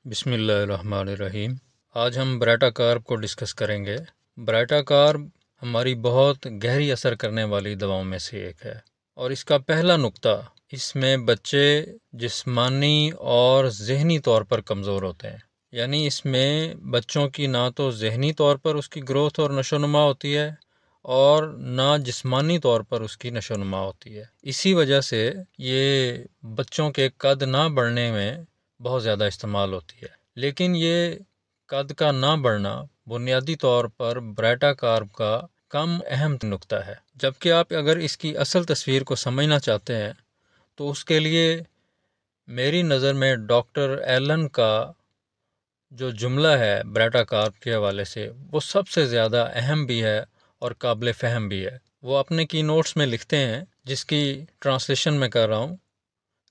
بسم اللہ الرحمن الرحیم۔ آج ہم برائٹا کارب کو ڈسکس کریں گے۔ برائٹا کارب ہماری بہت گہری اثر کرنے والی دواؤں میں سے ایک ہے، اور اس کا پہلا نقطہ، اس میں بچے جسمانی اور ذہنی طور پر کمزور ہوتے ہیں۔ یعنی اس میں بچوں کی نہ تو ذہنی طور پر اس کی گروتھ اور نشو و نما ہوتی ہے، اور نہ جسمانی طور پر اس کی نشو و نما ہوتی ہے۔ اسی وجہ سے یہ بچوں کے قد نہ بڑھنے میں بہت زیادہ استعمال ہوتی ہے۔ لیکن یہ قد کا نہ بڑھنا بنیادی طور پر برائٹا کارب کا کم اہم نقطہ ہے، جبکہ آپ اگر اس کی اصل تصویر کو سمجھنا چاہتے ہیں تو اس کے لیے میری نظر میں ڈاکٹر ایلن کا جو جملہ ہے برائٹا کارب کے حوالے سے، وہ سب سے زیادہ اہم بھی ہے اور قابل فہم بھی ہے۔ وہ اپنے کی نوٹس میں لکھتے ہیں، جس کی ٹرانسلیشن میں کر رہا ہوں،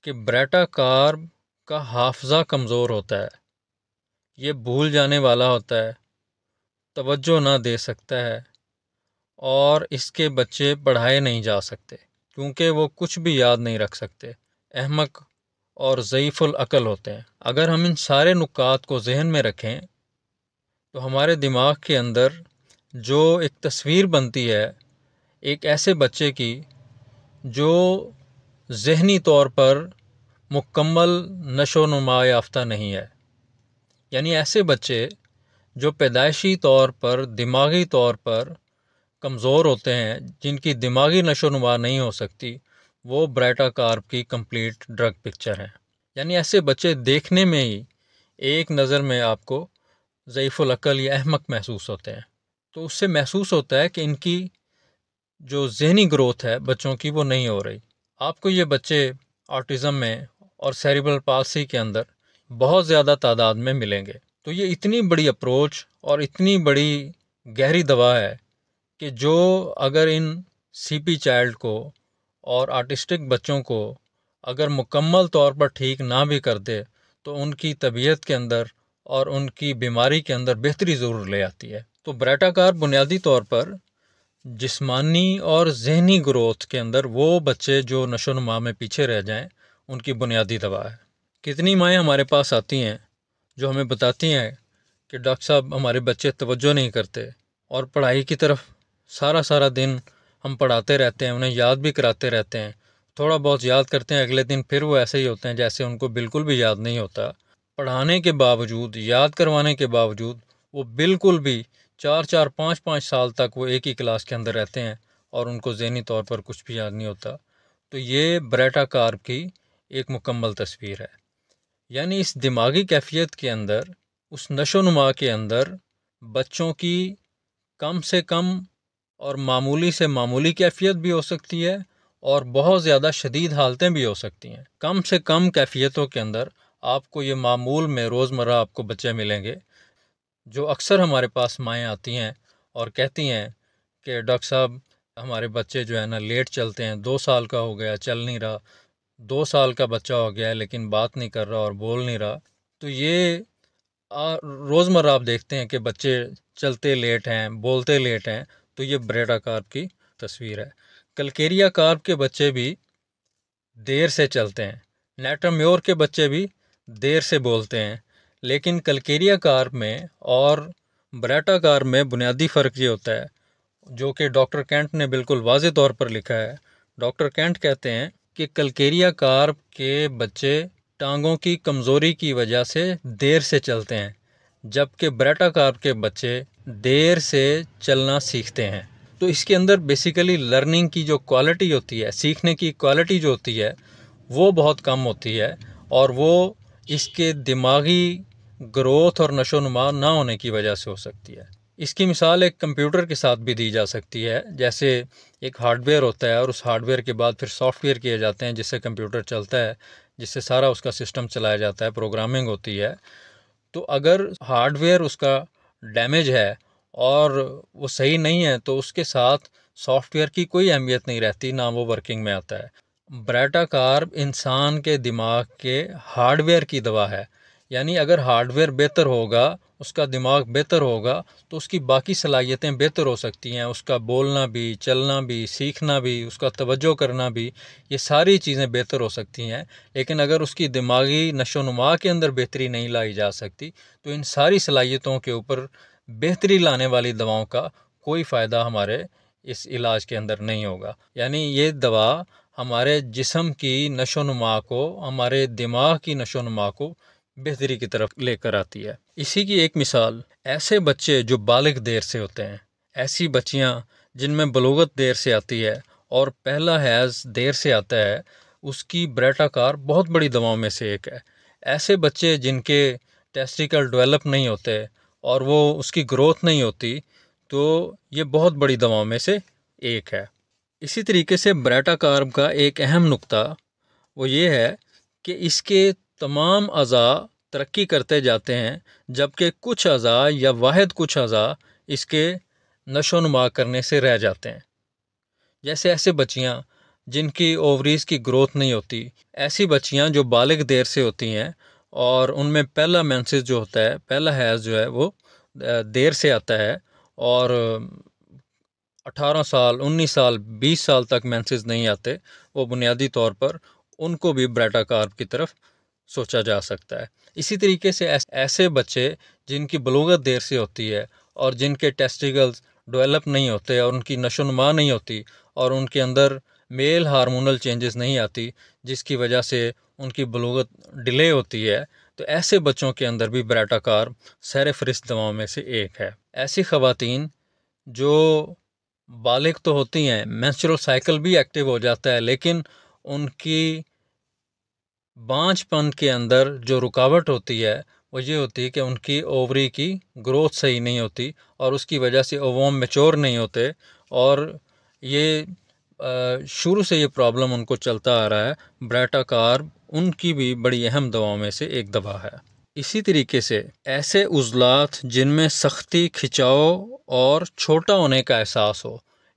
کہ برائٹا کارب کا حافظہ کمزور ہوتا ہے، یہ بھول جانے والا ہوتا ہے، توجہ نہ دے سکتا ہے، اور اس کے بچے پڑھائے نہیں جا سکتے کیونکہ وہ کچھ بھی یاد نہیں رکھ سکتے، احمق اور ضعیف العقل ہوتے ہیں۔ اگر ہم ان سارے نکات کو ذہن میں رکھیں تو ہمارے دماغ کے اندر جو ایک تصویر بنتی ہے ایک ایسے بچے کی جو ذہنی طور پر مکمل نشو و نما یافتہ نہیں ہے، یعنی ایسے بچے جو پیدائشی طور پر دماغی طور پر کمزور ہوتے ہیں، جن کی دماغی نشو و نما نہیں ہو سکتی، وہ برائٹا کارب کی کمپلیٹ ڈرگ پکچر ہیں۔ یعنی ایسے بچے دیکھنے میں ہی ایک نظر میں آپ کو ضعیف العقل یا احمق محسوس ہوتے ہیں۔ تو اس سے محسوس ہوتا ہے کہ ان کی جو ذہنی گروتھ ہے بچوں کی، وہ نہیں ہو رہی۔ آپ کو یہ بچے آٹزم میں اور سیریبرل پالسی کے اندر بہت زیادہ تعداد میں ملیں گے۔ تو یہ اتنی بڑی اپروچ اور اتنی بڑی گہری دوا ہے کہ جو اگر ان سی پی چائلڈ کو اور آرٹسٹک بچوں کو اگر مکمل طور پر ٹھیک نہ بھی کر دے تو ان کی طبیعت کے اندر اور ان کی بیماری کے اندر بہتری ضرور لے آتی ہے۔ تو برائٹا کارب بنیادی طور پر جسمانی اور ذہنی گروتھ کے اندر وہ بچے جو نشو و نما میں پیچھے رہ جائیں، ان کی بنیادی دوا ہے۔ کتنی مائیں ہمارے پاس آتی ہیں جو ہمیں بتاتی ہیں کہ ڈاکٹر صاحب ہمارے بچے توجہ نہیں کرتے، اور پڑھائی کی طرف سارا دن ہم پڑھاتے رہتے ہیں، انہیں یاد بھی کراتے رہتے ہیں، تھوڑا بہت یاد کرتے ہیں، اگلے دن پھر وہ ایسے ہی ہوتے ہیں جیسے ان کو بالکل بھی یاد نہیں ہوتا۔ پڑھانے کے باوجود، یاد کروانے کے باوجود، وہ بالکل بھی 4 5 سال تک وہ ایک ہی کلاس کے اندر رہتے ہیں اور ان کو ذہنی طور پر کچھ بھی یاد نہیں ہوتا۔ تو یہ برائٹا کارب کی ایک مکمل تصویر ہے۔ یعنی اس دماغی کیفیت کے اندر، اس نشو و نما کے اندر بچوں کی کم سے کم اور معمولی سے معمولی کیفیت بھی ہو سکتی ہے، اور بہت زیادہ شدید حالتیں بھی ہو سکتی ہیں۔ کم سے کم کیفیتوں کے اندر آپ کو یہ معمول میں روزمرہ آپ کو بچے ملیں گے، جو اکثر ہمارے پاس مائیں آتی ہیں اور کہتی ہیں کہ ڈاکٹر صاحب ہمارے بچے جو ہے نا لیٹ چلتے ہیں، 2 سال کا ہو گیا چل نہیں رہا، 2 سال کا بچہ ہو گیا ہے لیکن بات نہیں کر رہا اور بول نہیں رہا۔ تو یہ روزمرہ آپ دیکھتے ہیں کہ بچے چلتے لیٹ ہیں، بولتے لیٹ ہیں، تو یہ برائٹا کارب کی تصویر ہے۔ کلکیریا کارب کے بچے بھی دیر سے چلتے ہیں، نیٹرمیور کے بچے بھی دیر سے بولتے ہیں، لیکن کلکیریا کارب میں اور برائٹا کارب میں بنیادی فرق یہ ہوتا ہے، جو کہ ڈاکٹر کینٹ نے بالکل واضح طور پر لکھا ہے۔ ڈاکٹر کینٹ کہتے ہیں کہ کلکیریا کارب کے بچے ٹانگوں کی کمزوری کی وجہ سے دیر سے چلتے ہیں، جبکہ برائٹا کارب کے بچے دیر سے چلنا سیکھتے ہیں۔ تو اس کے اندر بیسیکلی لرننگ کی جو کوالٹی ہوتی ہے، سیکھنے کی کوالٹی جو ہوتی ہے، وہ بہت کم ہوتی ہے، اور وہ اس کے دماغی گروتھ اور نشو و نما نہ ہونے کی وجہ سے ہو سکتی ہے۔ اس کی مثال ایک کمپیوٹر کے ساتھ بھی دی جا سکتی ہے، جیسے ایک ہارڈ ویئر ہوتا ہے اور اس ہارڈ ویئر کے بعد پھر سافٹ ویئر کیے جاتے ہیں جس سے کمپیوٹر چلتا ہے، جس سے سارا اس کا سسٹم چلایا جاتا ہے، پروگرامنگ ہوتی ہے۔ تو اگر ہارڈ ویئر اس کا ڈیمیج ہے اور وہ صحیح نہیں ہے تو اس کے ساتھ سافٹ ویئر کی کوئی اہمیت نہیں رہتی، نہ وہ ورکنگ میں آتا ہے۔ برائٹا کارب انسان کے دماغ کے ہارڈ ویئر کی دوا ہے، یعنی اگر ہارڈ ویئر بہتر ہوگا اس کا دماغ بہتر ہوگا تو اس کی باقی صلاحیتیں بہتر ہو سکتی ہیں، اس کا بولنا بھی، چلنا بھی، سیکھنا بھی، اس کا توجہ کرنا بھی، یہ ساری چیزیں بہتر ہو سکتی ہیں۔ لیکن اگر اس کی دماغی نشو و نما کے اندر بہتری نہیں لائی جا سکتی تو ان ساری صلاحیتوں کے اوپر بہتری لانے والی دواؤں کا کوئی فائدہ ہمارے اس علاج کے اندر نہیں ہوگا۔ یعنی یہ دوا ہمارے جسم کی نشو و نما کو، ہمارے دماغ کی نشو و نما کو بہتری کی طرف لے کر آتی ہے۔ اسی کی ایک مثال ایسے بچے جو بالغ دیر سے ہوتے ہیں، ایسی بچیاں جن میں بلوغت دیر سے آتی ہے اور پہلا حیض دیر سے آتا ہے، اس کی بریٹا کار بہت بڑی دواؤں میں سے ایک ہے۔ ایسے بچے جن کے ٹیسٹیکل ڈیولپ نہیں ہوتے اور وہ اس کی گروتھ نہیں ہوتی، تو یہ بہت بڑی دواؤں میں سے ایک ہے۔ اسی طریقے سے بریٹا کارب کا ایک اہم نقطہ وہ یہ ہے کہ اس کے تمام اعضاء ترقی کرتے جاتے ہیں، جبکہ کچھ اعضاء یا واحد کچھ اعضاء اس کے نشو و نما کرنے سے رہ جاتے ہیں۔ جیسے ایسے بچیاں جن کی اووریز کی گروتھ نہیں ہوتی، ایسی بچیاں جو بالغ دیر سے ہوتی ہیں اور ان میں پہلا مینسز جو ہوتا ہے، پہلا حیض جو ہے وہ دیر سے آتا ہے اور 18 سال، 19 سال، 20 سال تک مینسز نہیں آتے، وہ بنیادی طور پر ان کو بھی بریٹا کارب کی طرف سوچا جا سکتا ہے۔ اسی طریقے سے ایسے بچے جن کی بلوغت دیر سے ہوتی ہے اور جن کے ٹیسٹیکلز ڈیولپ نہیں ہوتے اور ان کی نشو و نما نہیں ہوتی اور ان کے اندر میل ہارمونل چینجز نہیں آتی، جس کی وجہ سے ان کی بلوغت ڈیلے ہوتی ہے، تو ایسے بچوں کے اندر بھی بریٹا کارب سیر فہرست دواؤں میں سے ایک ہے۔ ایسی خواتین جو بالغ تو ہوتی ہیں، مینسٹرول سائیکل بھی ایکٹیو ہو جاتا ہے، لیکن ان کی بانجھ پن کے اندر جو رکاوٹ ہوتی ہے وہ یہ ہوتی ہے کہ ان کی اووری کی گروتھ صحیح نہیں ہوتی اور اس کی وجہ سے اووم میچور نہیں ہوتے، اور یہ شروع سے یہ پرابلم ان کو چلتا آ رہا ہے۔ بریٹا کارب ان کی بھی بڑی اہم دواؤں میں سے ایک دوا ہے۔ اسی طریقے سے ایسے عضلات جن میں سختی، کھچاؤ اور چھوٹا ہونے کا احساس ہو،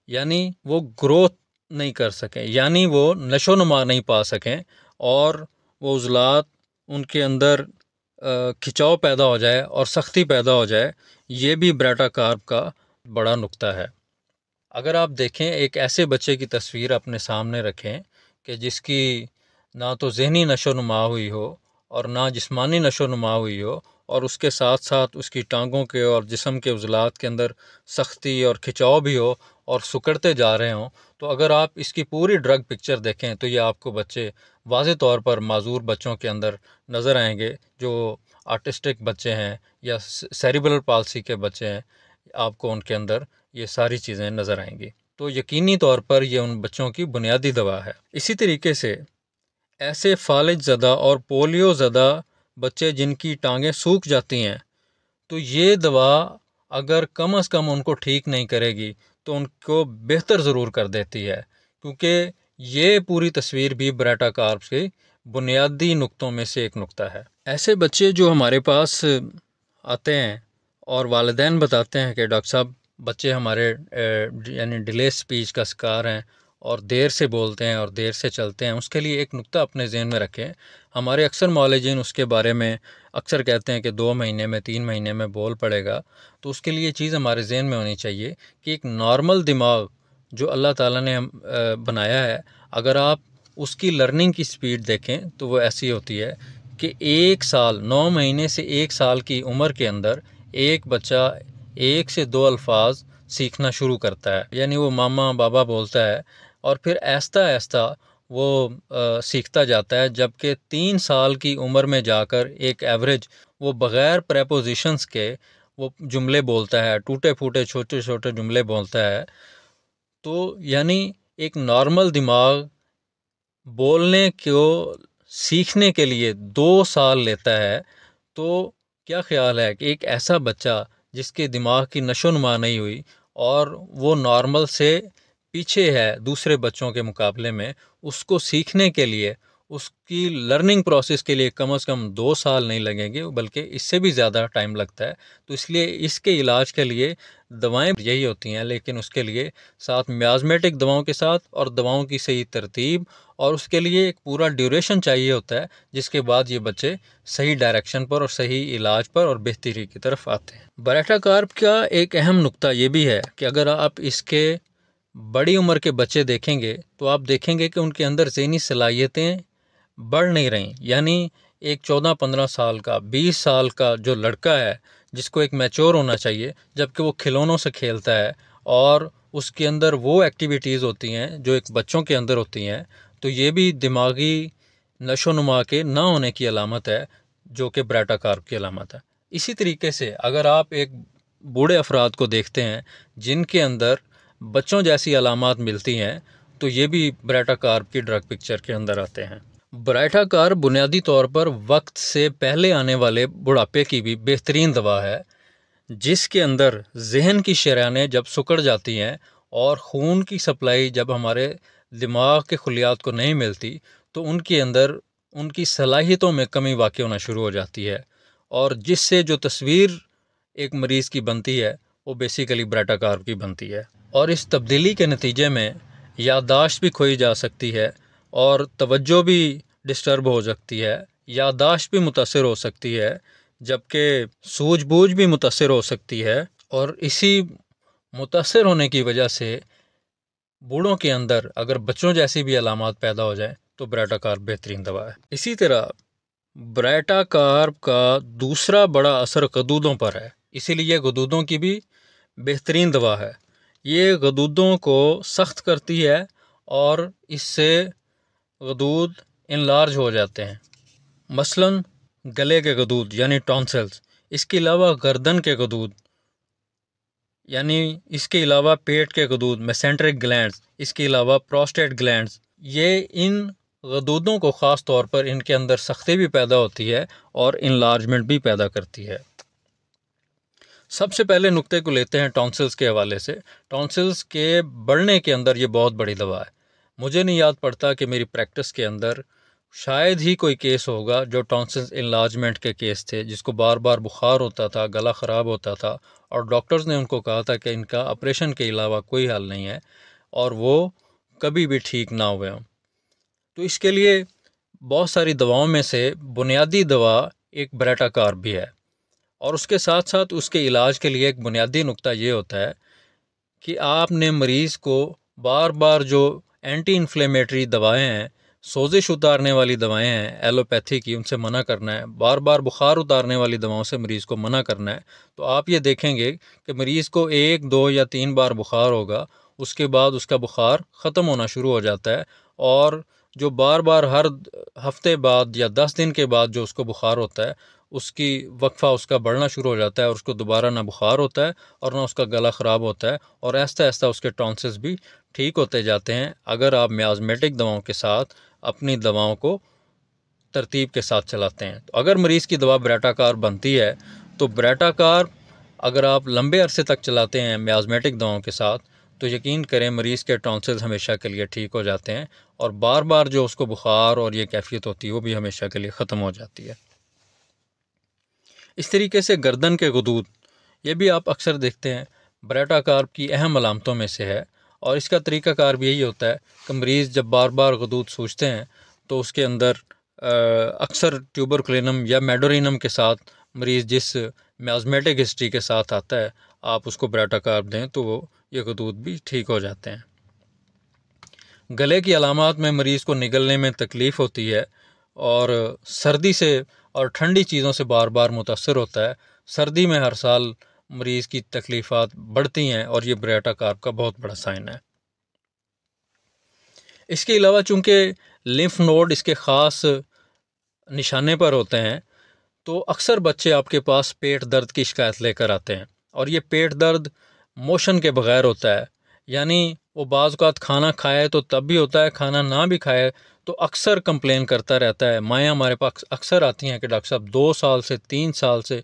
یعنی وہ گروتھ نہیں کر سکیں، یعنی وہ نشو و نما نہیں پا سکیں، اور وہ عضلات ان کے اندر کھچاؤ پیدا ہو جائے اور سختی پیدا ہو جائے، یہ بھی بریٹا کارب کا بڑا نقطہ ہے۔ اگر آپ دیکھیں، ایک ایسے بچے کی تصویر اپنے سامنے رکھیں کہ جس کی نہ تو ذہنی نشو و نما ہوئی ہو اور نہ جسمانی نشو و نما ہوئی ہو، اور اس کے ساتھ ساتھ اس کی ٹانگوں کے اور جسم کے عضلات کے اندر سختی اور کھچاؤ بھی ہو اور سکڑتے جا رہے ہوں، تو اگر آپ اس کی پوری ڈرگ پکچر دیکھیں تو یہ آپ کو بچے واضح طور پر معذور بچوں کے اندر نظر آئیں گے، جو آرٹسٹک بچے ہیں یا سیریبرل پالسی کے بچے ہیں، آپ کو ان کے اندر یہ ساری چیزیں نظر آئیں گی۔ تو یقینی طور پر یہ ان بچوں کی بنیادی دوا ہے۔ اسی طریقے سے ایسے فالج زدہ اور پولیو زدہ بچے جن کی ٹانگیں سوکھ جاتی ہیں، تو یہ دوا اگر کم از کم ان کو ٹھیک نہیں کرے گی تو ان کو بہتر ضرور کر دیتی ہے، کیونکہ یہ پوری تصویر بھی بریٹا کارب کے بنیادی نقطوں میں سے ایک نقطہ ہے۔ ایسے بچے جو ہمارے پاس آتے ہیں اور والدین بتاتے ہیں کہ ڈاکٹر صاحب بچے ہمارے یعنی ڈیلے سپیچ کا شکار ہیں اور دیر سے بولتے ہیں اور دیر سے چلتے ہیں، اس کے لیے ایک نقطہ اپنے ذہن میں رکھیں۔ ہمارے اکثر معالجین اس کے بارے میں اکثر کہتے ہیں کہ 2 مہینے میں، 3 مہینے میں بول پڑے گا، تو اس کے لیے چیز ہمارے ذہن میں ہونی چاہیے کہ ایک نارمل دماغ جو اللہ تعالیٰ نے بنایا ہے، اگر آپ اس کی لرننگ کی سپیڈ دیکھیں تو وہ ایسی ہوتی ہے کہ 1 سال، 9 مہینے سے 1 سال کی عمر کے اندر ایک بچہ 1 سے 2 الفاظ سیکھنا شروع کرتا ہے، یعنی وہ ماما بابا بولتا ہے، اور پھر آہستہ آہستہ وہ سیکھتا جاتا ہے، جبکہ 3 سال کی عمر میں جا کر ایک ایوریج وہ بغیر پریپوزیشنز کے وہ جملے بولتا ہے، ٹوٹے پھوٹے چھوٹے چھوٹے جملے بولتا ہے۔ تو یعنی ایک نارمل دماغ بولنے کو سیکھنے کے لیے 2 سال لیتا ہے، تو کیا خیال ہے کہ ایک ایسا بچہ جس کے دماغ کی نشو و نما نہیں ہوئی اور وہ نارمل سے پیچھے ہے دوسرے بچوں کے مقابلے میں، اس کو سیکھنے کے لیے اس کی لرننگ پروسیس کے لیے کم از کم 2 سال نہیں لگیں گے، بلکہ اس سے بھی زیادہ ٹائم لگتا ہے۔ تو اس لیے اس کے علاج کے لیے دوائیں یہی ہوتی ہیں، لیکن اس کے لیے ساتھ میازمیٹک دواؤں کے ساتھ اور دواؤں کی صحیح ترتیب، اور اس کے لیے ایک پورا ڈیوریشن چاہیے ہوتا ہے، جس کے بعد یہ بچے صحیح ڈائریکشن پر اور صحیح علاج پر اور بہتری کی طرف آتے ہیں۔ بریٹا کارپ کا ایک اہم نقطہ یہ بھی ہے کہ اگر آپ اس کے بڑی عمر کے بچے دیکھیں گے تو آپ دیکھیں گے کہ ان کے اندر ذہنی صلاحیتیں بڑھ نہیں رہیں، یعنی ایک 14-15 سال کا 20 سال کا جو لڑکا ہے جس کو ایک میچور ہونا چاہیے، جبکہ وہ کھلونوں سے کھیلتا ہے اور اس کے اندر وہ ایکٹیویٹیز ہوتی ہیں جو ایک بچوں کے اندر ہوتی ہیں، تو یہ بھی دماغی نشو و نما کے نہ ہونے کی علامت ہے، جو کہ بریٹا کارپ کی علامت ہے۔ اسی طریقے سے اگر آپ ایک بوڑھے افراد کو دیکھتے ہیں جن کے اندر بچوں جیسی علامات ملتی ہیں، تو یہ بھی بریٹا کارپ کی ڈرگ پکچر کے اندر آتے ہیں۔ بریٹا کارپ بنیادی طور پر وقت سے پہلے آنے والے بڑھاپے کی بھی بہترین دوا ہے، جس کے اندر ذہن کی شریانیں جب سکڑ جاتی ہیں اور خون کی سپلائی جب ہمارے دماغ کے خلیات کو نہیں ملتی، تو ان کے اندر ان کی صلاحیتوں میں کمی واقع ہونا شروع ہو جاتی ہے، اور جس سے جو تصویر ایک مریض کی بنتی ہے وہ بیسیکلی بریٹا کارپ کی بنتی ہے، اور اس تبدیلی کے نتیجے میں یادداشت بھی کھوئی جا سکتی ہے اور توجہ بھی ڈسٹرب ہو سکتی ہے، یادداشت بھی متاثر ہو سکتی ہے، جبکہ سوجھ بوجھ بھی متاثر ہو سکتی ہے، اور اسی متاثر ہونے کی وجہ سے بوڑھوں کے اندر اگر بچوں جیسی بھی علامات پیدا ہو جائیں تو بریٹا کارپ بہترین دوا ہے۔ اسی طرح بریٹا کارپ کا دوسرا بڑا اثر غدودوں پر ہے، اسی لیے غدودوں کی بھی بہترین دوا ہے۔ یہ غدودوں کو سخت کرتی ہے اور اس سے غدود انلارج ہو جاتے ہیں، مثلاً گلے کے غدود یعنی ٹونسلز، اس کے علاوہ گردن کے غدود، یعنی اس کے علاوہ پیٹ کے غدود میسینٹرک گلینڈز، اس کے علاوہ پروسٹیٹ گلینڈز، یہ ان غدودوں کو خاص طور پر ان کے اندر سختی بھی پیدا ہوتی ہے اور انلارجمنٹ بھی پیدا کرتی ہے۔ سب سے پہلے نقطے کو لیتے ہیں ٹونسلز کے حوالے سے۔ ٹونسلز کے بڑھنے کے اندر یہ بہت بڑی دوا ہے۔ مجھے نہیں یاد پڑتا کہ میری پریکٹس کے اندر شاید ہی کوئی کیس ہوگا جو ٹونسلز انلارجمنٹ کے کیس تھے، جس کو بار بار بخار ہوتا تھا، گلا خراب ہوتا تھا، اور ڈاکٹرز نے ان کو کہا تھا کہ ان کا آپریشن کے علاوہ کوئی حل نہیں ہے، اور وہ کبھی بھی ٹھیک نہ ہوئے ہوں۔ تو اس کے لیے بہت ساری دواؤں میں سے بنیادی دوا ایک بریٹا کارپ بھی ہے، اور اس کے ساتھ ساتھ اس کے علاج کے لیے ایک بنیادی نقطہ یہ ہوتا ہے کہ آپ نے مریض کو بار بار جو اینٹی انفلیمیٹری دوائیں ہیں، سوزش اتارنے والی دوائیں ہیں ایلوپیتھی کی، ان سے منع کرنا ہے، بار بار بخار اتارنے والی دواؤں سے مریض کو منع کرنا ہے۔ تو آپ یہ دیکھیں گے کہ مریض کو 1، 2 یا 3 بار بخار ہوگا، اس کے بعد اس کا بخار ختم ہونا شروع ہو جاتا ہے، اور جو بار بار ہر ہفتے بعد یا 10 دن کے بعد جو اس کو بخار ہوتا ہے، اس کی وقفہ اس کا بڑھنا شروع ہو جاتا ہے، اور اس کو دوبارہ نہ بخار ہوتا ہے اور نہ اس کا گلا خراب ہوتا ہے، اور آہستہ آہستہ اس کے ٹونسلز بھی ٹھیک ہوتے جاتے ہیں اگر آپ میازمیٹک دواؤں کے ساتھ اپنی دواؤں کو ترتیب کے ساتھ چلاتے ہیں۔ تو اگر مریض کی دوا بریٹا کارپ بنتی ہے تو بریٹا کارپ اگر آپ لمبے عرصے تک چلاتے ہیں میازمیٹک دواؤں کے ساتھ، تو یقین کریں مریض کے ٹونسلز ہمیشہ کے لیے ٹھیک ہو جاتے ہیں، اور بار بار جو اس کو بخار اور یہ کیفیت ہوتی ہے وہ بھی ہمیشہ کے لیے ختم ہو جاتی ہے۔ اس طریقے سے گردن کے غدود، یہ بھی آپ اکثر دیکھتے ہیں، بریٹا کارپ کی اہم علامتوں میں سے ہے، اور اس کا طریقہ کار بھی یہی ہوتا ہے کہ مریض جب بار بار غدود سوجتے ہیں تو اس کے اندر اکثر ٹیوبرکلینم یا میڈورینم کے ساتھ مریض جس میازمیٹک ہسٹری کے ساتھ آتا ہے، آپ اس کو بریٹا کارپ دیں تو وہ یہ غدود بھی ٹھیک ہو جاتے ہیں۔ گلے کی علامات میں مریض کو نگلنے میں تکلیف ہوتی ہے، اور سردی سے اور ٹھنڈی چیزوں سے بار بار متاثر ہوتا ہے۔ سردی میں ہر سال مریض کی تکلیفات بڑھتی ہیں، اور یہ بریٹا کارپ کا بہت بڑا سائن ہے۔ اس کے علاوہ چونکہ لمف نوڈ اس کے خاص نشانے پر ہوتے ہیں، تو اکثر بچے آپ کے پاس پیٹ درد کی شکایت لے کر آتے ہیں، اور یہ پیٹ درد موشن کے بغیر ہوتا ہے، یعنی وہ بعض اوقات کھانا کھائے تو تب بھی ہوتا ہے، کھانا نہ بھی کھائے تو اکثر کمپلین کرتا رہتا ہے۔ مائیں ہمارے پاس اکثر آتی ہیں کہ ڈاکٹر صاحب 2 سال سے 3 سال سے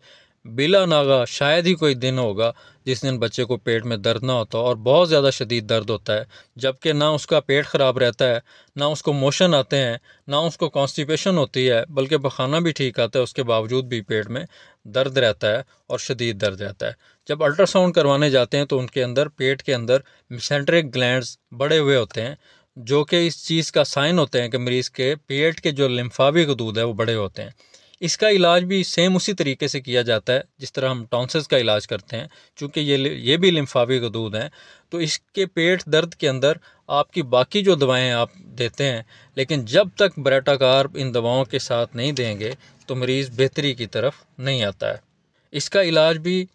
بلا ناغہ شاید ہی کوئی دن ہوگا جس دن بچے کو پیٹ میں درد نہ ہوتا اور بہت زیادہ شدید درد ہوتا ہے، جبکہ نہ اس کا پیٹ خراب رہتا ہے، نہ اس کو موشن آتے ہیں، نہ اس کو کانسٹیپیشن ہوتی ہے، بلکہ پخانہ بھی ٹھیک آتا ہے، اس کے باوجود بھی پیٹ میں درد رہتا ہے اور شدید درد رہتا ہے۔ جب الٹرا ساؤنڈ کروانے جاتے ہیں تو ان کے اندر، پیٹ کے اندر میسنٹرک گلینڈز بڑے ہوئے ہوتے ہیں، جو کہ اس چیز کا سائن ہوتے ہیں کہ مریض کے پیٹ کے جو لمفاوی غدود ہے وہ بڑے ہوتے ہیں۔ اس کا علاج بھی سیم اسی طریقے سے کیا جاتا ہے جس طرح ہم ٹونسلز کا علاج کرتے ہیں، چونکہ یہ بھی لمفاوی غدود ہیں، تو اس کے پیٹ درد کے اندر آپ کی باقی جو دوائیں آپ دیتے ہیں، لیکن جب تک بریٹا کارب ان دواؤں کے ساتھ نہیں دیں گے تو مریض بہتری کی طرف نہیں آتا ہے۔ اس کا علاج بھی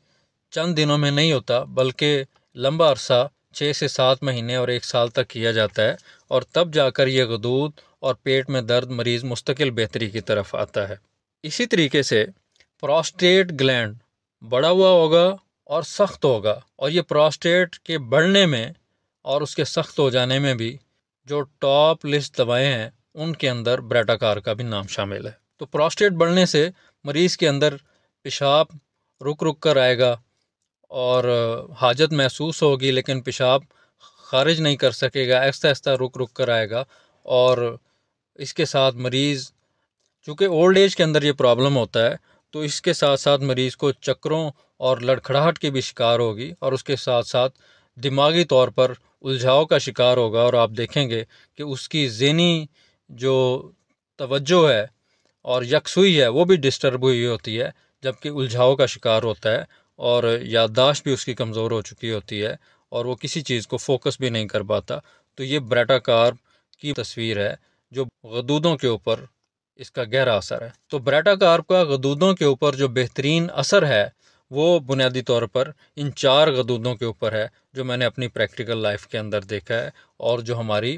چند دنوں میں نہیں ہوتا، بلکہ لمبا عرصہ 6 سے 7 مہینے اور 1 سال تک کیا جاتا ہے، اور تب جا کر یہ غدود اور پیٹ میں درد مریض مستقل بہتری کی طرف آتا ہے۔ اسی طریقے سے پراسٹیٹ گلینڈ بڑا ہوا ہوگا اور سخت ہوگا، اور یہ پراسٹیٹ کے بڑھنے میں اور اس کے سخت ہو جانے میں بھی جو ٹاپ لسٹ دوائیں ہیں ان کے اندر بریٹا کار کا بھی نام شامل ہے۔ تو پراسٹیٹ بڑھنے سے مریض کے اندر پیشاب رک رک کر آئے گا اور حاجت محسوس ہوگی لیکن پیشاب خارج نہیں کر سکے گا، آہستہ آہستہ رک رک کر آئے گا، اور اس کے ساتھ مریض، چونکہ اولڈ ایج کے اندر یہ پرابلم ہوتا ہے، تو اس کے ساتھ ساتھ مریض کو چکروں اور لڑکھڑاہٹ کی بھی شکار ہوگی، اور اس کے ساتھ ساتھ دماغی طور پر الجھاؤ کا شکار ہوگا، اور آپ دیکھیں گے کہ اس کی ذہنی جو توجہ ہے اور یکسوئی ہے وہ بھی ڈسٹرب ہوئی ہوتی ہے، جبکہ الجھاؤ کا شکار ہوتا ہے، اور یادداشت بھی اس کی کمزور ہو چکی ہوتی ہے، اور وہ کسی چیز کو فوکس بھی نہیں کر پاتا۔ تو یہ بریٹا کارب کی تصویر ہے جو غدودوں کے اوپر اس کا گہرا اثر ہے۔ تو بریٹا کارب کا غدودوں کے اوپر جو بہترین اثر ہے وہ بنیادی طور پر ان 4 غدودوں کے اوپر ہے جو میں نے اپنی پریکٹیکل لائف کے اندر دیکھا ہے، اور جو ہماری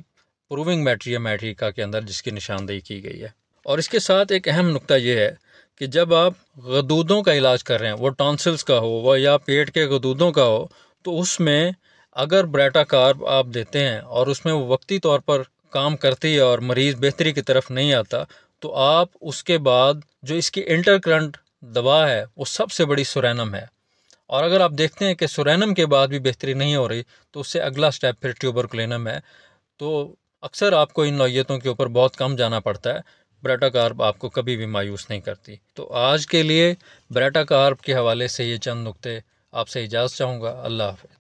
پروونگ میٹری میٹریکا کے اندر جس کی نشاندہی کی گئی ہے۔ اور اس کے ساتھ ایک اہم نقطہ یہ ہے کہ جب آپ غدودوں کا علاج کر رہے ہیں، وہ ٹانسلز کا ہو وہ یا پیٹ کے غدودوں کا ہو، تو اس میں اگر بریٹا کارب آپ دیتے ہیں اور اس میں وہ وقتی طور پر کام کرتی ہے اور مریض بہتری کی طرف نہیں آتا، تو آپ اس کے بعد جو اس کی انٹرکرنٹ دوا ہے وہ سب سے بڑی سورینم ہے، اور اگر آپ دیکھتے ہیں کہ سورینم کے بعد بھی بہتری نہیں ہو رہی تو اس سے اگلا سٹیپ پھر ٹیوبرکلینم ہے۔ تو اکثر آپ کو ان نوعیتوں کے اوپر بہت کم جانا پڑتا ہے، بریٹا کارب آپ کو کبھی بھی مایوس نہیں کرتی۔ تو آج کے لیے بریٹا کارب کے حوالے سے یہ چند نقطے آپ سے اجازت چاہوں گا۔ اللہ حافظ۔